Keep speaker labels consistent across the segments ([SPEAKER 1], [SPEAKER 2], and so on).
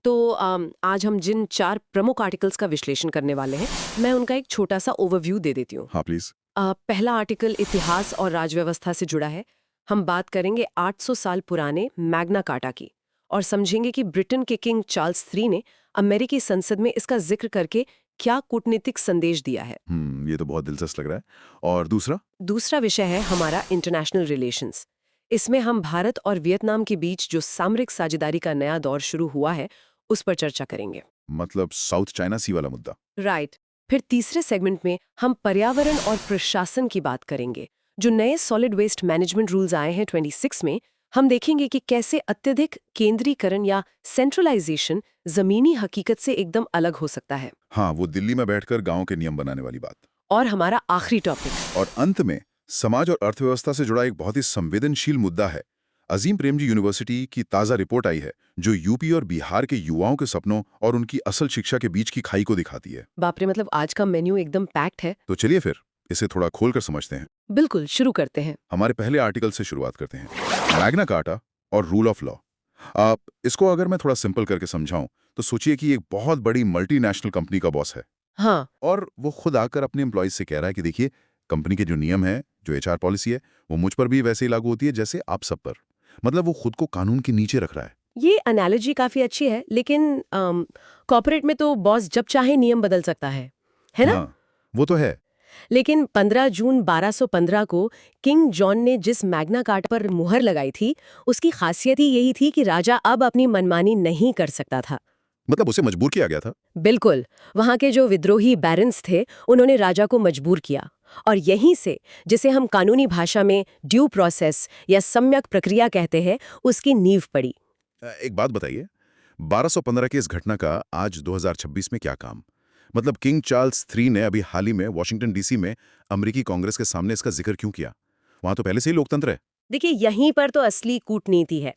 [SPEAKER 1] तो आज हम जिन 4 प्रमुख आर्टिकल्स का विश्लेषण करने वाले हैं, मैं उनका एक छोटा सा ओवरव्यू दे देती हूँ।
[SPEAKER 2] हाँ प्लीज।
[SPEAKER 1] पहला आर्टिकल इतिहास और राजव्यवस्था से जुड़ा है। हम बात करेंगे 800 साल पुराने मैग्ना कार्टा की और समझेंगे कि ब्रिटेन के किंग चार्ल्स III ने अमेरिकी संसद में इसका जिक्र करके क्या कूटनीतिक संदेश दिया है।
[SPEAKER 2] ये तो बहुत दिलचस्प लग रहा है। और
[SPEAKER 1] दूसरा विषय है हमारा इंटरनेशनल रिलेशंस। इसमें हम भारत और वियतनाम के बीच जो सामरिक साझेदारी का नया दौर शुरू हुआ है, उस पर चर्चा करेंगे।
[SPEAKER 2] मतलब साउथ चाइना सी वाला मुद्दा।
[SPEAKER 1] राइट। फिर तीसरे सेगमेंट में हम पर्यावरण और प्रशासन की बात करेंगे। जो नए सॉलिड वेस्ट मैनेजमेंट रूल्स आए हैं 26 में, हम देखेंगे कि कैसे अत्यधिक केंद्रीकरण या सेंट्रलाइजेशन जमीनी हकीकत से एकदम अलग हो सकता है।
[SPEAKER 2] हाँ, वो दिल्ली में बैठकर गांव के नियम बनाने वाली बात।
[SPEAKER 1] और हमारा आखिरी टॉपिक
[SPEAKER 2] और अंत में समाज और अर्थव्यवस्था से जुड़ा एक बहुत ही संवेदनशील मुद्दा है। अजीम प्रेमजी यूनिवर्सिटी की ताज़ा रिपोर्ट आई है जो यूपी और बिहार के युवाओं के सपनों और उनकी असल शिक्षा के बीच की खाई को दिखाती है।
[SPEAKER 1] बाप रे, मतलब आज का मेन्यू एकदम पैक्ड है।
[SPEAKER 2] तो चलिए फिर इसे थोड़ा खोलकर समझते हैं।
[SPEAKER 1] बिल्कुल, शुरू करते हैं।
[SPEAKER 2] हमारे पहले आर्टिकल से शुरुआत करते हैं, मैग्ना कार्टा और रूल ऑफ लॉ। आप इसको अगर मैं थोड़ा सिंपल करके समझाऊं तो सोचिए कि एक बहुत बड़ी मल्टीनेशनल कंपनी का बॉस है।
[SPEAKER 1] हाँ।
[SPEAKER 2] और वो खुद आकर अपने एम्प्लॉइज से कह रहा है कि देखिए, कंपनी के जो नियम है, जो एचआर पॉलिसी है, वो मुझ पर भी वैसे ही लागू होती है जैसे आप सब पर। मतलब वो खुद को कानून के नीचे रख रहा है।
[SPEAKER 1] ये एनालॉजी काफी अच्छी है, लेकिन कॉर्पोरेट में तो बॉस जब चाहे नियम बदल सकता है ना?
[SPEAKER 2] हाँ, वो तो है।
[SPEAKER 1] लेकिन 15 जून 1215 को किंग जॉन ने जिस मैग्ना कार्टा पर मुहर लगाई थी, उसकी खासियत ही यही थी कि राजा अब अपनी मनमानी नहीं कर सकता था।
[SPEAKER 2] मतलब उसे मजबूर किया गया था।
[SPEAKER 1] बिल्कुल। वहां के जो विद्रोही बैरन्स थे, उन्होंने राजा को मजबूर किया। और यहीं से, जिसे हम कानूनी भाषा में ड्यू प्रोसेस या सम्यक प्रक्रिया कहते हैं, उसकी नींव पड़ी।
[SPEAKER 2] एक बात बताइए, 1215 की इस घटना का आज 2026 में क्या काम? मतलब किंग चार्ल्स III ने अभी हाल ही में वॉशिंगटन डीसी में अमेरिकी कांग्रेस के सामने इसका जिक्र क्यों किया? वहां तो पहले से ही लोकतंत्र है।
[SPEAKER 1] देखिए, यहीं पर तो असली कूटनीति है।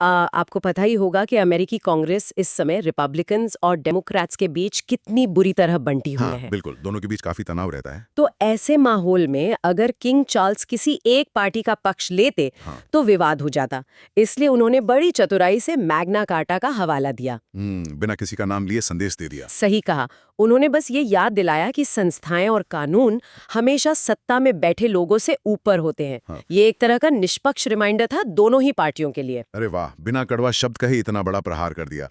[SPEAKER 1] आपको पता ही होगा कि अमेरिकी कांग्रेस इस समय रिपब्लिकन्स और डेमोक्रेट्स के बीच कितनी बुरी तरह बंटी हुई है।
[SPEAKER 2] बिल्कुल, दोनों के बीच काफी तनाव रहता है।
[SPEAKER 1] तो ऐसे माहौल में अगर किंग चार्ल्स किसी एक पार्टी का पक्ष लेते, तो विवाद हो जाता। इसलिए उन्होंने बड़ी चतुराई से मैग्ना कार्टा का हवाला दिया।
[SPEAKER 2] बिना किसी का नाम लिए संदेश दे दिया।
[SPEAKER 1] सही कहा। उन्होंने बस ये याद दिलाया कि संस्थाएं और कानून हमेशा सत्ता में बैठे लोगों से ऊपर होते हैं। ये एक तरह का निष्पक्ष रिमाइंडर था दोनों ही पार्टियों के लिए।
[SPEAKER 2] अरे वाह, बिना कड़वा शब्द कहे इतना बड़ा प्रहार कर दिया।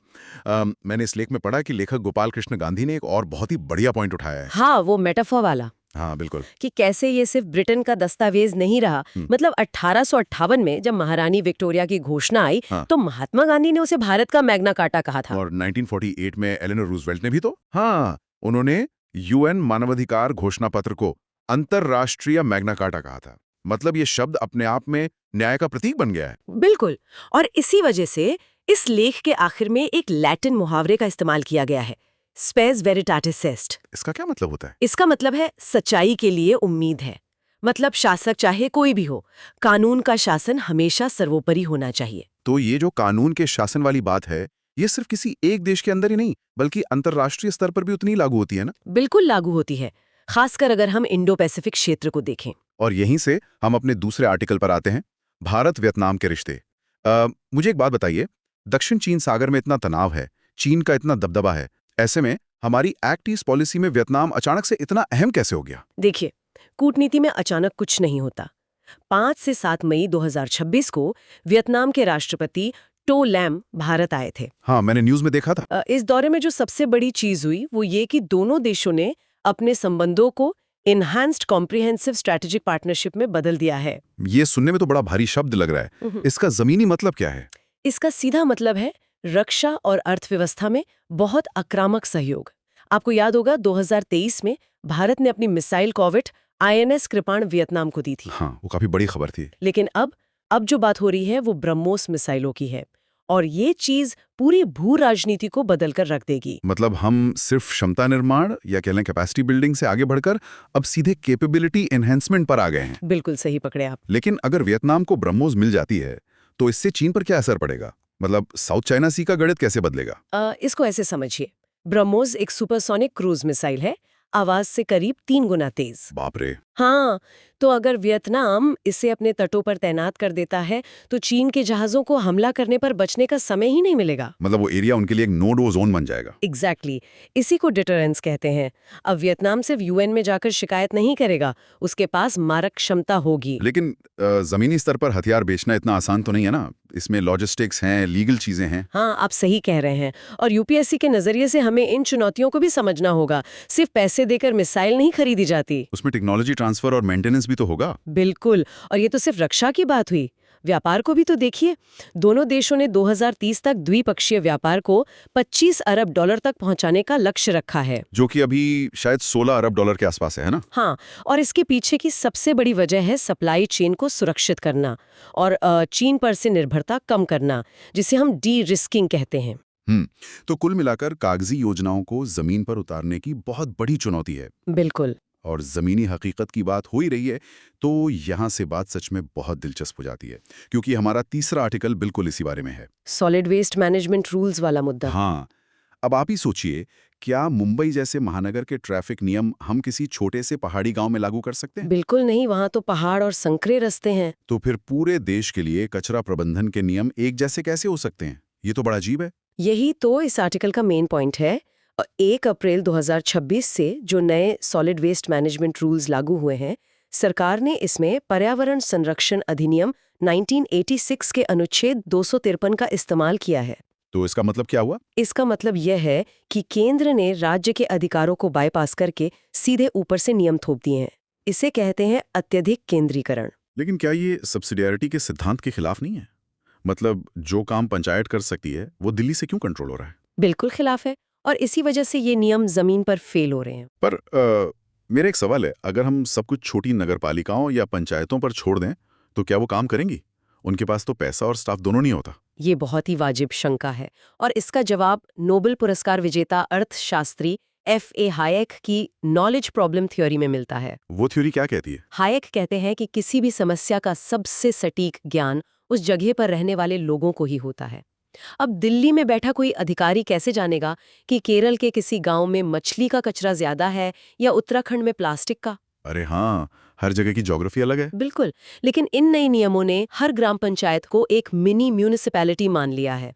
[SPEAKER 2] मैंने इस लेख में पढ़ा कि लेखक गोपाल कृष्ण गांधी ने एक और बहुत ही बढ़िया पॉइंट उठाया है।
[SPEAKER 1] हाँ, वो मेटाफोर वाला।
[SPEAKER 2] हाँ बिल्कुल।
[SPEAKER 1] कि कैसे ये सिर्फ ब्रिटेन का दस्तावेज नहीं रहा। मतलब 1858 में जब महारानी विक्टोरिया की घोषणा आई, तो महात्मा गांधी ने उसे भारत का मैग्ना कार्टा कहा था।
[SPEAKER 2] और 1948 में एलेनोर रूजवेल्ट ने भी तो उन्होंने यूएन मानवाधिकार घोषणा पत्र को अंतरराष्ट्रीय मैग्ना कार्टा कहा था। मतलब ये शब्द अपने आप में न्याय का प्रतीक बन गया है।
[SPEAKER 1] बिल्कुल। और इसी वजह से इस लेख के आखिर में एक लैटिन मुहावरे का इस्तेमाल किया गया है, स्पेस वेरिटाटिस एस्ट।
[SPEAKER 2] इसका क्या मतलब होता है?
[SPEAKER 1] इसका मतलब है सच्चाई के लिए उम्मीद है। मतलब शासक चाहे कोई भी हो, कानून का शासन हमेशा सर्वोपरि होना चाहिए।
[SPEAKER 2] तो ये जो कानून के शासन वाली बात है, ये सिर्फ किसी एक देश के अंदर ही नहीं, बल्कि अंतर्राष्ट्रीय स्तर पर भी उतनी लागू होती है ना?
[SPEAKER 1] बिल्कुल लागू होती है, खासकर अगर हम इंडो पैसिफिक क्षेत्र को देखें।
[SPEAKER 2] और यहीं से हम अपने दूसरे आर्टिकल पर आते हैं, भारत वियतनाम के रिश्ते। मुझे एक बात बताइए, दक्षिण चीन सागर में इतना तनाव है, चीन का इतना दबदबा है, ऐसे में हमारी एक्ट ईस्ट पॉलिसी में वियतनाम अचानक से इतना अहम कैसे हो गया?
[SPEAKER 1] देखिए, कूटनीति में अचानक कुछ नहीं होता। 5 से 7 मई 2026 को वियतनाम के राष्ट्रपति टो लैम भारत आए थे।
[SPEAKER 2] हाँ, मैंने न्यूज में देखा था।
[SPEAKER 1] इस दौरे में जो सबसे बड़ी चीज हुई वो ये कि दोनों देशों ने अपने संबंधों को इनहैंस्ड कॉम्प्रिहेंसिव स्ट्रेटेजिक पार्टनरशिप में बदल दिया है।
[SPEAKER 2] ये सुनने में तो बड़ा भारी शब्द लग रहा है। इसका जमीनी मतलब क्या है?
[SPEAKER 1] इसका सीधा मतलब है रक्षा और अर्थव्यवस्था में बहुत आक्रामक सहयोग। आपको याद होगा 2023 में भारत ने अपनी मिसाइल कॉर्वेट INS कृपाण वियतनाम को दी थी।
[SPEAKER 2] हाँ, वो काफी बड़ी खबर थी।
[SPEAKER 1] लेकिन अब जो बात हो रही है वो ब्रह्मोस मिसाइलों की है, और ये चीज पूरी भू राजनीति को बदल कर रख देगी।
[SPEAKER 2] मतलब हम सिर्फ क्षमता निर्माण या कह लें कैपेसिटी बिल्डिंग से आगे बढ़कर अब सीधे कैपेबिलिटी एनहेंसमेंट पर आ गए हैं।
[SPEAKER 1] बिल्कुल सही पकड़े आप।
[SPEAKER 2] लेकिन अगर वियतनाम को ब्रह्मोस मिल जाती है तो इससे चीन पर क्या असर पड़ेगा? मतलब साउथ चाइना सी का गणित कैसे बदलेगा?
[SPEAKER 1] इसको ऐसे समझिए, ब्रह्मोस एक सुपरसोनिक क्रूज मिसाइल है, आवाज से करीब 3 गुना तेज।
[SPEAKER 2] बाप रे।
[SPEAKER 1] हाँ, तो अगर वियतनाम इसे अपने तटों पर तैनात कर देता है तो चीन के जहाज़ों को हमला करने पर बचने का समय ही नहीं मिलेगा।
[SPEAKER 2] मतलब वो एरिया उनके लिए एक नो डो जोन बन जाएगा।
[SPEAKER 1] एग्जैक्टली इसी को डिटरेंस कहते हैं। अब वियतनाम सिर्फ यूएन में जाकर शिकायत नहीं करेगा, उसके पास मारक क्षमता होगी।
[SPEAKER 2] लेकिन जमीनी स्तर पर हथियार बेचना इतना आसान तो नहीं है ना। इसमें लॉजिस्टिक्स हैं, लीगल चीजें हैं।
[SPEAKER 1] हाँ, आप सही कह रहे हैं। और यूपीएससी के नजरिए से हमें इन चुनौतियों को भी समझना होगा। सिर्फ पैसे देकर मिसाइल नहीं खरीदी जाती।
[SPEAKER 2] उसमें टेक्नोलॉजी ट्रांसफर और मेंटेनेंस भी तो होगा।
[SPEAKER 1] बिल्कुल। और ये तो सिर्फ रक्षा की बात हुई, व्यापार को भी तो देखिए। दोनों देशों ने 2030 तक द्विपक्षीय व्यापार को 25 अरब डॉलर तक पहुंचाने का लक्ष्य रखा है,
[SPEAKER 2] जो कि अभी शायद 16 अरब डॉलर के आसपास है ना।
[SPEAKER 1] हाँ। और इसके पीछे की सबसे बड़ी वजह है सप्लाई चेन को सुरक्षित करना और चीन पर से निर्भरता कम करना, जिसे हम डी रिस्किंग कहते हैं।
[SPEAKER 2] तो कुल मिलाकर कागजी योजनाओं को जमीन पर उतारने की बहुत बड़ी चुनौती है।
[SPEAKER 1] बिल्कुल।
[SPEAKER 2] और ज़मीनी हकीकत की बात हो ही रही है, तो यहाँ से बात सच में बहुत दिलचस्प हो जाती है, क्योंकि हमारा तीसरा आर्टिकल बिल्कुल इसी बारे में है।
[SPEAKER 1] सॉलिड वेस्ट मैनेजमेंट रूल्स वाला मुद्दा।
[SPEAKER 2] हाँ, अब आप ही सोचिए, क्या मुंबई जैसे महानगर के ट्रैफिक नियम हम किसी छोटे से पहाड़ी गांव में लागू कर सकते हैं?
[SPEAKER 1] बिल्कुल नहीं, वहां तो पहाड़ और संकरे रास्ते हैं।
[SPEAKER 2] तो फिर पूरे देश के लिए कचरा प्रबंधन के नियम एक जैसे कैसे हो सकते हैं? ये तो बड़ा अजीब है।
[SPEAKER 1] यही तो इस आर्टिकल का मेन पॉइंट है। 1 अप्रैल 2026 से जो नए सॉलिड वेस्ट मैनेजमेंट रूल्स लागू हुए हैं, सरकार ने इसमें पर्यावरण संरक्षण अधिनियम 1986 के अनुच्छेद 253 का इस्तेमाल किया है।
[SPEAKER 2] तो इसका मतलब क्या हुआ?
[SPEAKER 1] इसका मतलब यह है कि केंद्र ने राज्य के अधिकारों को बाईपास करके सीधे ऊपर से नियम थोप दिए हैं। इसे कहते हैं अत्यधिक केंद्रीकरण।
[SPEAKER 2] लेकिन क्या ये सब्सिडियरिटी के सिद्धांत के खिलाफ नहीं है? मतलब जो काम पंचायत कर सकती है, वो दिल्ली से क्यों कंट्रोल हो रहा है?
[SPEAKER 1] बिल्कुल खिलाफ है, और इसी वजह से ये नियम जमीन पर फेल हो रहे हैं।
[SPEAKER 2] पर मेरा एक सवाल है, अगर हम सब कुछ छोटी नगरपालिकाओं या पंचायतों पर छोड़ दें, तो क्या वो काम करेंगी? उनके पास तो पैसा और स्टाफ दोनों नहीं होता।
[SPEAKER 1] ये बहुत ही वाजिब शंका है, और इसका जवाब नोबेल पुरस्कार विजेता अर्थशास्त्री F.A. हायेक की नॉलेज प्रॉब्लम थ्योरी में मिलता है।
[SPEAKER 2] वो थ्योरी क्या कहती है?
[SPEAKER 1] हायेक कहते हैं कि किसी भी समस्या का सबसे सटीक ज्ञान उस जगह पर रहने वाले लोगों को ही होता है। अब दिल्ली में बैठा कोई अधिकारी कैसे जानेगा कि केरल के किसी गांव में मछली का कचरा ज्यादा है या उत्तराखंड में प्लास्टिक का?
[SPEAKER 2] अरे हाँ, हर जगह की ज्योग्राफी अलग है।
[SPEAKER 1] बिल्कुल। लेकिन इन नए नियमों ने हर ग्राम पंचायत को एक मिनी म्यूनिसिपैलिटी मान लिया है।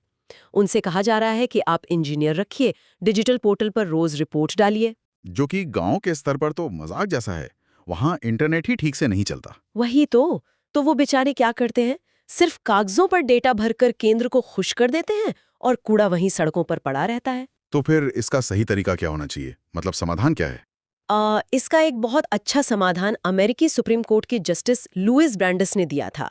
[SPEAKER 1] उनसे कहा जा रहा है कि आप इंजीनियर रखिए, डिजिटल पोर्टल पर रोज रिपोर्ट डालिए।
[SPEAKER 2] जो कि गांव के स्तर पर तो मजाक जैसा है। वहां इंटरनेट ही ठीक से नहीं चलता।
[SPEAKER 1] वही तो वो बेचारे क्या करते हैं? सिर्फ कागजों पर डेटा भरकर केंद्र को खुश कर देते हैं और कूड़ा वहीं सड़कों पर पड़ा रहता है।
[SPEAKER 2] तो फिर इसका सही तरीका क्या होना चाहिए? मतलब समाधान क्या है?
[SPEAKER 1] इसका एक बहुत अच्छा समाधान अमेरिकी सुप्रीम कोर्ट के जस्टिस लुइस ब्रांडस ने दिया था।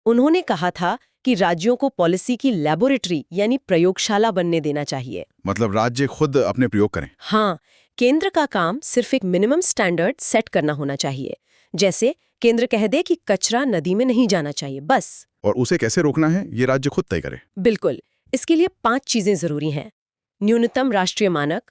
[SPEAKER 1] उन्होंने कहा था कि राज्यों को पॉलिसी की लैबोरेटरी यानी प्रयोगशाला बनने देना चाहिए।
[SPEAKER 2] मतलब राज्य खुद अपने प्रयोग करें?
[SPEAKER 1] हाँ, केंद्र का काम सिर्फ एक मिनिमम स्टैंडर्ड सेट करना होना चाहिए। जैसे केंद्र कह दे कि कचरा नदी में नहीं जाना चाहिए, बस।
[SPEAKER 2] और उसे कैसे रोकना है, ये राज्य खुद तय करे?
[SPEAKER 1] बिल्कुल। इसके लिए 5 चीजें जरूरी हैं: न्यूनतम राष्ट्रीय मानक,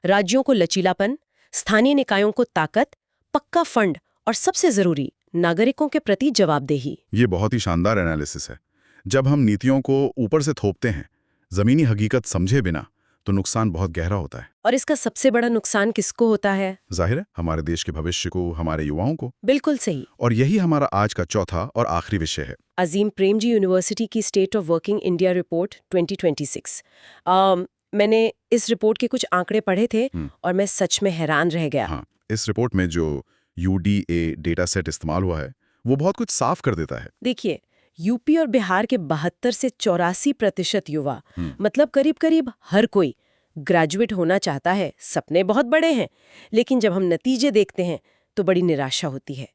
[SPEAKER 1] राज्यों को लचीलापन, स्थानीय निकायों को ताकत, पक्का फंड, और सबसे जरूरी, नागरिकों के प्रति जवाबदेही।
[SPEAKER 2] ये बहुत ही शानदार एनालिसिस है। जब हम नीतियों को ऊपर से थोपते हैं, जमीनी हकीकत समझे बिना, तो नुकसान बहुत गहरा होता है।
[SPEAKER 1] और इसका सबसे बड़ा नुकसान किसको होता है?
[SPEAKER 2] जाहिर है, हमारे देश के भविष्य को, हमारे युवाओं को।
[SPEAKER 1] बिल्कुल सही।
[SPEAKER 2] और यही हमारा आज का चौथा और आखिरी विषय है।
[SPEAKER 1] अजीम प्रेमजी यूनिवर्सिटी की state of working India report 2026। मैंने इस रिपोर्ट के कुछ आंकड़े पढ़े थे और मैं सच में हैरान रह गया।
[SPEAKER 2] हाँ, इस रिपोर्ट में जो UDA डेटा सेट इस्तेमाल हुआ है, वो बहुत कुछ साफ कर देता है।
[SPEAKER 1] देखिए, यूपी और बिहार के 72 से 84% युवा, मतलब करीब करीब हर कोई ग्रेजुएट होना चाहता है। सपने बहुत बड़े हैं, लेकिन जब हम नतीजे देखते हैं तो बड़ी निराशा होती है।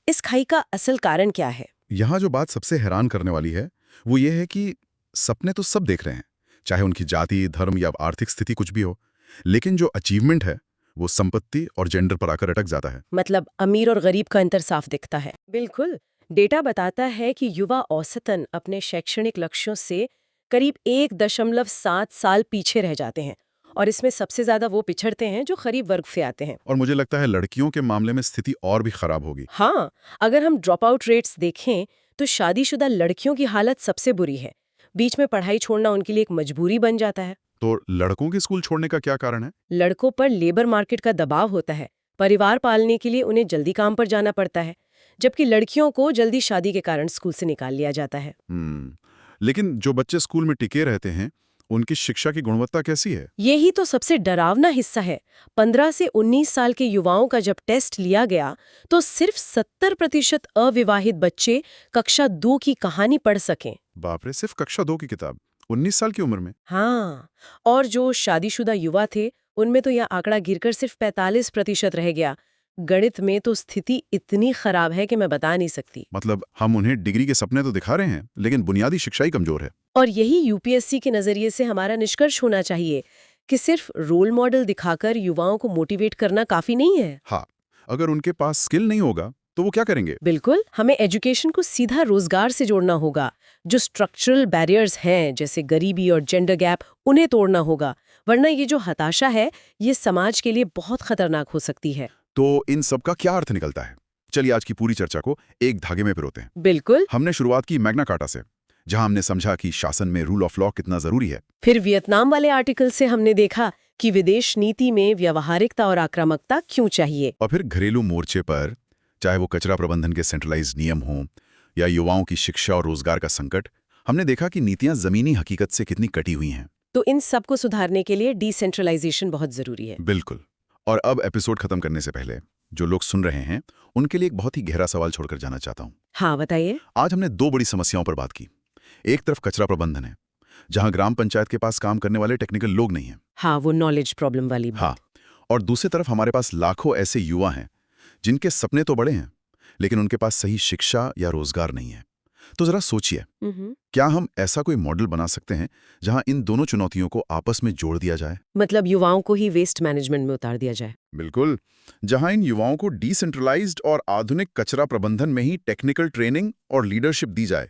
[SPEAKER 1] इस खाई का असल कारण क्या है?
[SPEAKER 2] यहाँ जो बात सबसे हैरान करने वाली है, वो ये है कि सपने तो सब देख रहे हैं, चाहे उनकी जाति, धर्म या आर्थिक स्थिति कुछ भी हो, लेकिन जो अचीवमेंट है वो संपत्ति और जेंडर पर आकर अटक जाता है।
[SPEAKER 1] मतलब अमीर और गरीब का अंतर साफ दिखता है। बिल्कुल। डेटा बताता है कि युवा औसतन अपने शैक्षणिक लक्ष्यों से करीब 1.7 साल पीछे रह जाते हैं, और इसमें सबसे ज्यादा वो पिछड़ते हैं जो गरीब वर्ग से आते हैं।
[SPEAKER 2] और मुझे लगता है लड़कियों के मामले में स्थिति और भी खराब होगी।
[SPEAKER 1] हाँ, अगर हम ड्रॉप आउट रेट्स देखें तो शादीशुदा लड़कियों की हालत सबसे बुरी है। बीच में पढ़ाई छोड़ना उनके लिए एक मजबूरी बन जाता है।
[SPEAKER 2] तो लड़कों के स्कूल छोड़ने का क्या कारण है?
[SPEAKER 1] लड़कों पर लेबर मार्केट का दबाव होता है। परिवार पालने के लिए उन्हें जल्दी काम पर जाना पड़ता है, जबकि लड़कियों को जल्दी शादी के कारण स्कूल से निकाल लिया जाता है।
[SPEAKER 2] लेकिन जो बच्चे स्कूल में टिके रहते हैं, उनकी शिक्षा की गुणवत्ता कैसी है?
[SPEAKER 1] यही तो सबसे डरावना हिस्सा है। 15 से 19 साल के युवाओं का जब टेस्ट लिया गया तो सिर्फ 70% अविवाहित बच्चे कक्षा 2 की कहानी पढ़ सकें।
[SPEAKER 2] बाप रे, सिर्फ कक्षा 2 की किताब 19 साल की उम्र में?
[SPEAKER 1] हाँ, और जो शादीशुदा युवा थे उनमें तो यह आंकड़ा गिरकर सिर्फ 45% रह गया। गणित में तो स्थिति इतनी खराब है कि मैं बता नहीं सकती।
[SPEAKER 2] मतलब हम उन्हें डिग्री के सपने तो दिखा रहे हैं, लेकिन बुनियादी शिक्षा ही कमजोर है।
[SPEAKER 1] और यही यूपीएससी के नजरिए से हमारा निष्कर्ष होना चाहिए कि सिर्फ रोल मॉडल दिखाकर युवाओं को मोटिवेट करना काफी नहीं है।
[SPEAKER 2] हाँ, अगर उनके पास स्किल नहीं होगा तो वो क्या करेंगे?
[SPEAKER 1] बिल्कुल, हमें एजुकेशन को सीधा रोजगार से जोड़ना होगा। जो स्ट्रक्चरल बैरियर्स हैं जैसे गरीबी और जेंडर गैप, उन्हें तोड़ना होगा, वरना ये जो हताशा है ये समाज के लिए बहुत खतरनाक हो सकती है।
[SPEAKER 2] तो इन सब का क्या अर्थ निकलता है? चलिए आज की पूरी चर्चा को एक धागे में पिरोते हैं।
[SPEAKER 1] बिल्कुल।
[SPEAKER 2] हमने शुरुआत की मैग्ना कार्टा से, जहां हमने समझा कि शासन में रूल ऑफ लॉ कितना जरूरी है।
[SPEAKER 1] फिर वियतनाम वाले आर्टिकल से हमने देखा कि विदेश नीति में व्यावहारिकता और आक्रामकता क्यों चाहिए।
[SPEAKER 2] और फिर घरेलू मोर्चे पर, चाहे वो कचरा प्रबंधन के सेंट्रलाइज्ड नियम हों या युवाओं की शिक्षा और रोजगार का संकट, हमने देखा कि नीतियां जमीनी हकीकत से कितनी कटी हुई हैं।
[SPEAKER 1] तो इन सब को सुधारने के लिए डिसेंट्रलाइजेशन बहुत जरूरी है।
[SPEAKER 2] बिल्कुल। और अब एपिसोड खत्म करने से पहले जो लोग सुन रहे हैं उनके लिए एक बहुत ही गहरा सवाल छोड़कर जाना चाहता हूं।
[SPEAKER 1] हाँ, बताइए।
[SPEAKER 2] आज हमने दो बड़ी समस्याओं पर बात की। एक तरफ कचरा प्रबंधन है, जहां ग्राम पंचायत के पास काम करने वाले टेक्निकल लोग नहीं हैं।
[SPEAKER 1] हाँ, वो नॉलेज प्रॉब्लम वाली बात।
[SPEAKER 2] हाँ, और दूसरी तरफ हमारे पास लाखों ऐसे युवा हैं जिनके सपने तो बड़े हैं, लेकिन उनके पास सही शिक्षा या रोजगार नहीं है। तो जरा सोचिए, क्या हम ऐसा कोई मॉडल बना सकते हैं जहां इन दोनों चुनौतियों को आपस में जोड़ दिया जाए?
[SPEAKER 1] मतलब युवाओं को ही वेस्ट मैनेजमेंट में उतार दिया जाए।
[SPEAKER 2] बिल्कुल, जहां इन युवाओं को डिसेंट्रलाइज्ड और आधुनिक कचरा प्रबंधन में ही टेक्निकल ट्रेनिंग और लीडरशिप दी जाए।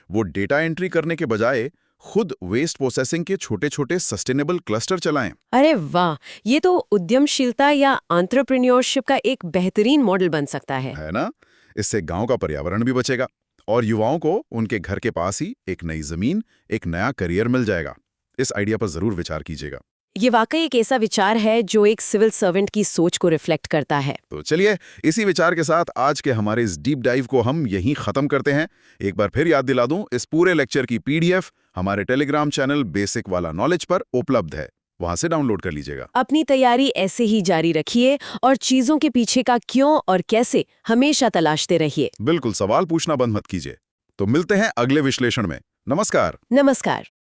[SPEAKER 2] वो डेटा एंट्री करने के बजाय खुद वेस्ट प्रोसेसिंग के छोटे छोटे सस्टेनेबल क्लस्टर चलाएं।
[SPEAKER 1] अरे वाह, ये तो उद्यमशीलता या एंटरप्रेन्योरशिप का एक बेहतरीन मॉडल बन सकता है
[SPEAKER 2] ना? इससे गांव का पर्यावरण भी बचेगा और युवाओं को उनके घर के पास ही एक नई जमीन, एक नया करियर मिल जाएगा। इस आइडिया पर जरूर विचार कीजिएगा।
[SPEAKER 1] ये वाकई एक ऐसा विचार है जो एक सिविल सर्वेंट की सोच को रिफ्लेक्ट करता है।
[SPEAKER 2] तो चलिए इसी विचार के साथ आज के हमारे इस डीप डाइव को हम यहीं खत्म करते हैं। एक बार फिर याद दिला दूं, इस पूरे लेक्चर की पीडीएफ हमारे टेलीग्राम चैनल बेसिक वाला नॉलेज पर उपलब्ध है, वहां से डाउनलोड कर लीजिएगा।
[SPEAKER 1] अपनी तैयारी ऐसे ही जारी रखिए और चीजों के पीछे का क्यों और कैसे हमेशा तलाशते रहिए।
[SPEAKER 2] बिल्कुल, सवाल पूछना बंद मत कीजिए। तो मिलते हैं अगले विश्लेषण में। नमस्कार।
[SPEAKER 1] नमस्कार।